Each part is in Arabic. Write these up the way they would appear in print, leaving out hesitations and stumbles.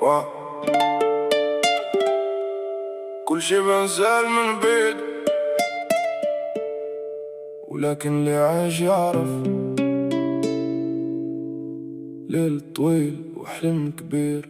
كل شي بنسال من بعيد، ولكن اللي عايش يعرف. ليل طويل وحلم كبير.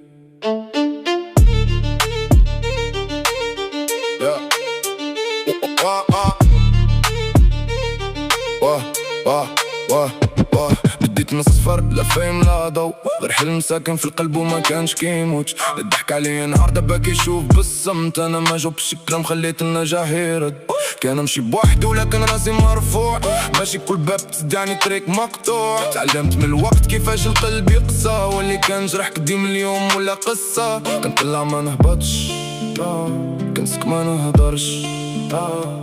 بديت من الصفر لا فهم لا ضو، غير حلم ساكن في القلب وما كانش كيموت. الضحك عليا نهار دابا كيشوف بالصمت، انا ما جاوبتش الكلام خليت النجاح يرد. كان نمشي بوحدي ولكن راسي مرفوع، ماشي كل باب تدعني طريق مقطوع. تعلمت من الوقت كيفاش القلب يقسى، واللي كان جرح قديم اليوم ولا قصة. كنطلع ما نهبطش، كنسك ما نهضرش،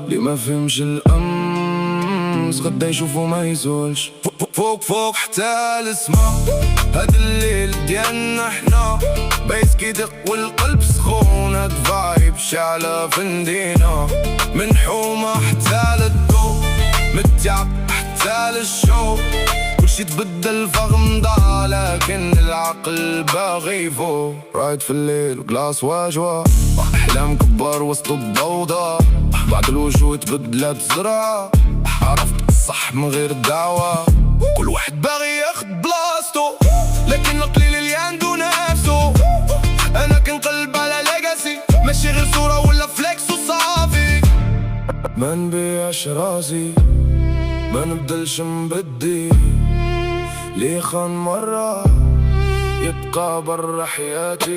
اللي ما فهمش الأمس غدا يشوفو ما يزولش. فوق فوق حتى السما، هاد الليل ديالنا حنا بايس كيدق والقلب سخون. هاد فايب شعلة في المدينة، من حومة حتى للضو، من التعب حتى للشوق. كلشي تبدل فغمضة لكن العقل باغي فوق. رايد في الليل وكلاس واجوة، أحلام كبار وسط الضوضاء. بعد الوجود تبدلت زرعة، عرفت الصح من غير دعوة. كل واحد باغي ياخد بلاصتو، لكن القليل اللي عنده نفسه. انا كنقلب على ليجاسي، ماشي غير صورة ولا فليكس وصافي. ما نبيعش راسي، ما نبدلش نبدي. لي خان مرة يبقى برا حياتي.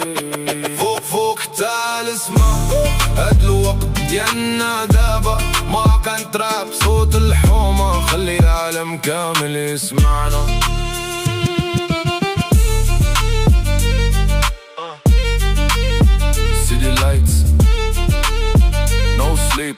فوق فوق حتى السما، هاد الوقت ديالنا دابا. ما كان تراب صوت الحومة، خلي العالم كامل يسمعنا. City lights, no sleep.